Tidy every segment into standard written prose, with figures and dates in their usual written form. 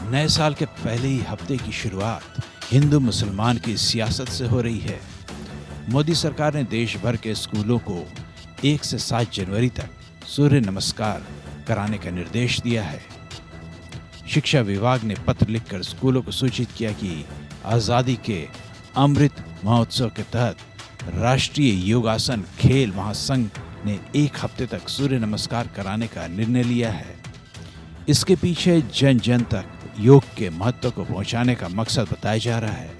नए साल के पहले ही हफ्ते की शुरुआत हिंदू मुसलमान की सियासत से हो रही है। मोदी सरकार ने देश भर के स्कूलों को 1 से 7 जनवरी तक सूर्य नमस्कार कराने का निर्देश दिया है। शिक्षा विभाग ने पत्र लिखकर स्कूलों को सूचित किया कि आज़ादी के अमृत महोत्सव के तहत राष्ट्रीय योगासन खेल महासंघ ने 1 हफ्ते तक सूर्य नमस्कार कराने का निर्णय लिया है। इसके पीछे जन जन तक योग के महत्व को पहुंचाने का मकसद बताया जा रहा है।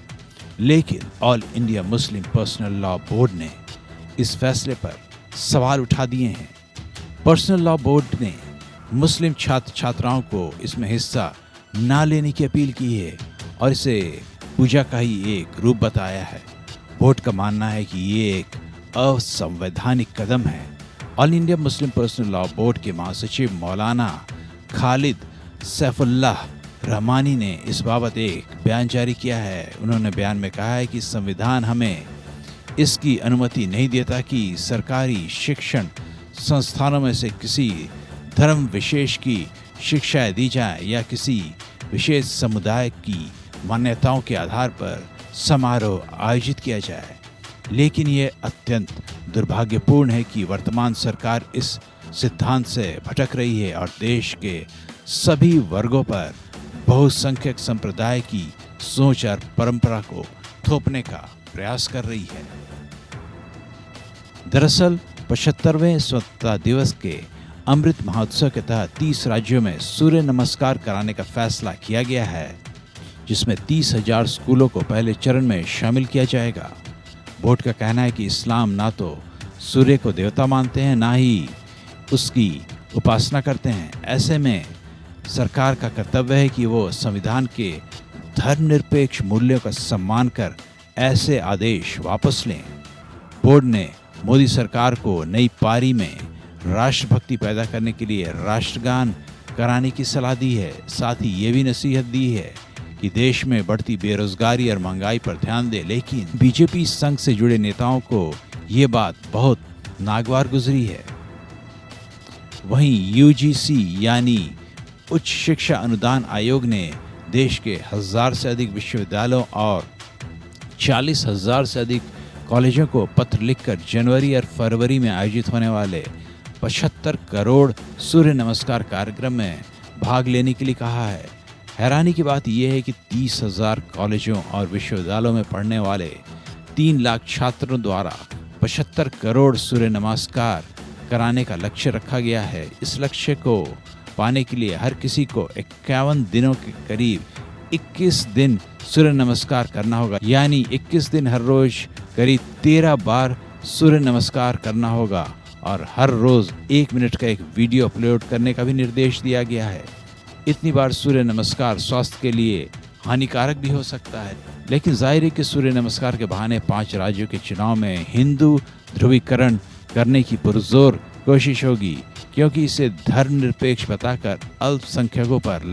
लेकिन all India Muslim personal law board ने इस फैसले पर सवाल उठा दिए हैं। पर्सनल लॉ बोर्ड ने मुस्लिम छात्र छात्राओं को इसमें हिस्सा ना लेने की अपील की है और इसे पूजा का ही एक रूप बताया है। बोर्ड का मानना है कि ये एक असंवैधानिक कदम है। All India Muslim personal law board के महासचिव मौलाना खालिद सैफुल्लाह रहमानी ने इस बाबत एक बयान जारी किया है। उन्होंने बयान में कहा है कि संविधान हमें इसकी अनुमति नहीं देता कि सरकारी शिक्षण संस्थानों में से किसी धर्म विशेष की शिक्षाएं दी जाए या किसी विशेष समुदाय की मान्यताओं के आधार पर समारोह आयोजित किया जाए। लेकिन ये अत्यंत दुर्भाग्यपूर्ण है कि वर्तमान सरकार इस सिद्धांत से भटक रही है और देश के सभी वर्गों पर बहुसंख्यक संप्रदाय की सोच और परंपरा को थोपने का प्रयास कर रही है। दरअसल 75वें स्वतंत्रता दिवस के अमृत महोत्सव के तहत 30 राज्यों में सूर्य नमस्कार कराने का फैसला किया गया है, जिसमें 30,000 स्कूलों को पहले चरण में शामिल किया जाएगा। बोर्ड का कहना है कि इस्लाम ना तो सूर्य को देवता मानते हैं, ना ही उसकी उपासना करते हैं। ऐसे में सरकार का कर्तव्य है कि वो संविधान के धर्मनिरपेक्ष मूल्यों का सम्मान कर ऐसे आदेश वापस लें। बोर्ड ने मोदी सरकार को नई पारी में राष्ट्रभक्ति पैदा करने के लिए राष्ट्रगान कराने की सलाह दी है। साथ ही ये भी नसीहत दी है कि देश में बढ़ती बेरोजगारी और महंगाई पर ध्यान दे। लेकिन बीजेपी संघ से जुड़े नेताओं को ये बात बहुत नागवार गुजरी है। वहीं यूजीसी यानी उच्च शिक्षा अनुदान आयोग ने देश के 1000 से अधिक विश्वविद्यालयों और 40,000 से अधिक कॉलेजों को पत्र लिखकर जनवरी और फरवरी में आयोजित होने वाले 75 करोड़ सूर्य नमस्कार कार्यक्रम में भाग लेने के लिए कहा है। हैरानी की बात यह है कि 30,000 कॉलेजों और विश्वविद्यालयों में पढ़ने वाले 3 लाख छात्रों द्वारा 75 करोड़ सूर्य नमस्कार कराने का लक्ष्य रखा गया है। इस लक्ष्य को पाने के लिए हर किसी को 51 दिनों के करीब 21 दिन सूर्य नमस्कार करना होगा, यानी 21 दिन हर रोज करीब 13 बार सूर्य नमस्कार करना होगा और हर रोज 1 मिनट का एक वीडियो अपलोड करने का भी निर्देश दिया गया है। इतनी बार सूर्य नमस्कार स्वास्थ्य के लिए हानिकारक भी हो सकता है, लेकिन जाहिर है कि सूर्य नमस्कार के बहाने 5 राज्यों के चुनाव में हिंदू ध्रुवीकरण करने की पुरजोर कोशिश होगी, क्योंकि इसे धर्मनिरपेक्ष बताकर अल्पसंख्यकों पर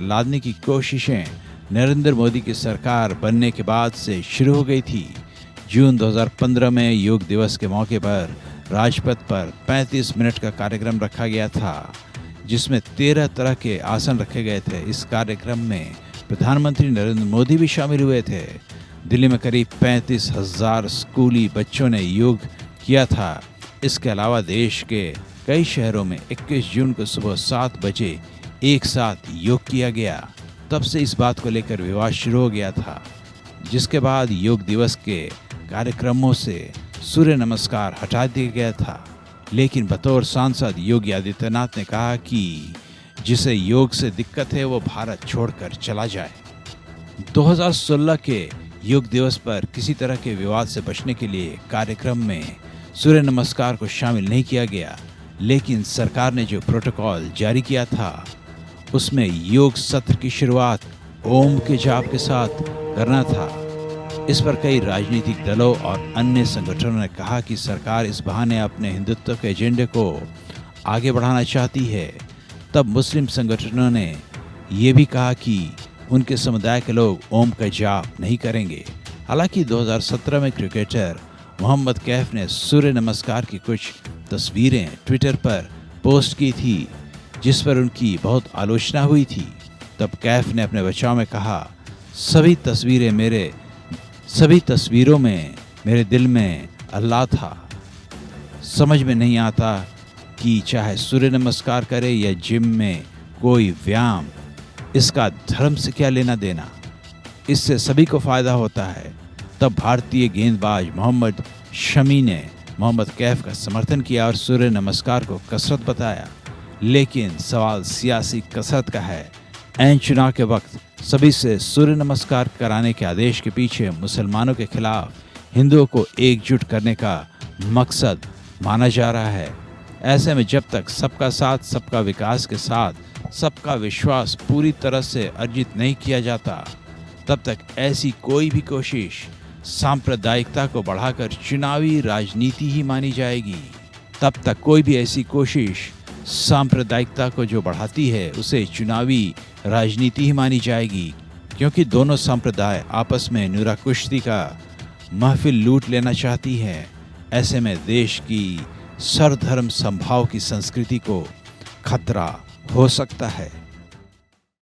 लादने की कोशिशें नरेंद्र मोदी की सरकार बनने के बाद से शुरू हो गई थी। जून 2015 में योग दिवस के मौके पर राजपथ पर 35 मिनट का कार्यक्रम रखा गया था, जिसमें 13 तरह के आसन रखे गए थे। इस कार्यक्रम में प्रधानमंत्री नरेंद्र मोदी भी शामिल हुए थे। दिल्ली में करीब 35,000 स्कूली बच्चों ने योग किया था। इसके अलावा देश के कई शहरों में 21 जून को सुबह 7 बजे एक साथ योग किया गया। तब से इस बात को लेकर विवाद शुरू हो गया था, जिसके बाद योग दिवस के कार्यक्रमों से सूर्य नमस्कार हटा दिया गया था। लेकिन बतौर सांसद योगी आदित्यनाथ ने कहा कि जिसे योग से दिक्कत है वो भारत छोड़कर चला जाए। 2016 के योग दिवस पर किसी तरह के विवाद से बचने के लिए कार्यक्रम में सूर्य नमस्कार को शामिल नहीं किया गया, लेकिन सरकार ने जो प्रोटोकॉल जारी किया था उसमें योग सत्र की शुरुआत ओम के जाप के साथ करना था। इस पर कई राजनीतिक दलों और अन्य संगठनों ने कहा कि सरकार इस बहाने अपने हिंदुत्व के एजेंडे को आगे बढ़ाना चाहती है। तब मुस्लिम संगठनों ने ये भी कहा कि उनके समुदाय के लोग ओम का जाप नहीं करेंगे। हालांकि 2017 में क्रिकेटर मोहम्मद कैफ ने सूर्य नमस्कार की कुछ तस्वीरें ट्विटर पर पोस्ट की थी, जिस पर उनकी बहुत आलोचना हुई थी। तब कैफ ने अपने बचाव में कहा, सभी तस्वीरों में मेरे दिल में अल्लाह था। समझ में नहीं आता कि चाहे सूर्य नमस्कार करे या जिम में कोई व्यायाम, इसका धर्म से क्या लेना देना, इससे सभी को फ़ायदा होता है। तब भारतीय गेंदबाज मोहम्मद शमी ने मोहम्मद कैफ का समर्थन किया और सूर्य नमस्कार को कसरत बताया। लेकिन सवाल सियासी कसरत का है। ऐन चुनाव के वक्त सभी से सूर्य नमस्कार कराने के आदेश के पीछे मुसलमानों के खिलाफ हिंदुओं को एकजुट करने का मकसद माना जा रहा है। ऐसे में जब तक सबका साथ सबका विकास के साथ सबका विश्वास पूरी तरह से अर्जित नहीं किया जाता, तब तक ऐसी कोई भी कोशिश सांप्रदायिकता को बढ़ाकर चुनावी राजनीति ही मानी जाएगी। तब तक कोई भी ऐसी कोशिश सांप्रदायिकता को जो बढ़ाती है, उसे चुनावी राजनीति ही मानी जाएगी, क्योंकि दोनों संप्रदाय आपस में नुरा कुश्ती का महफिल लूट लेना चाहती है। ऐसे में देश की सर्वधर्म समभाव की संस्कृति को खतरा हो सकता है।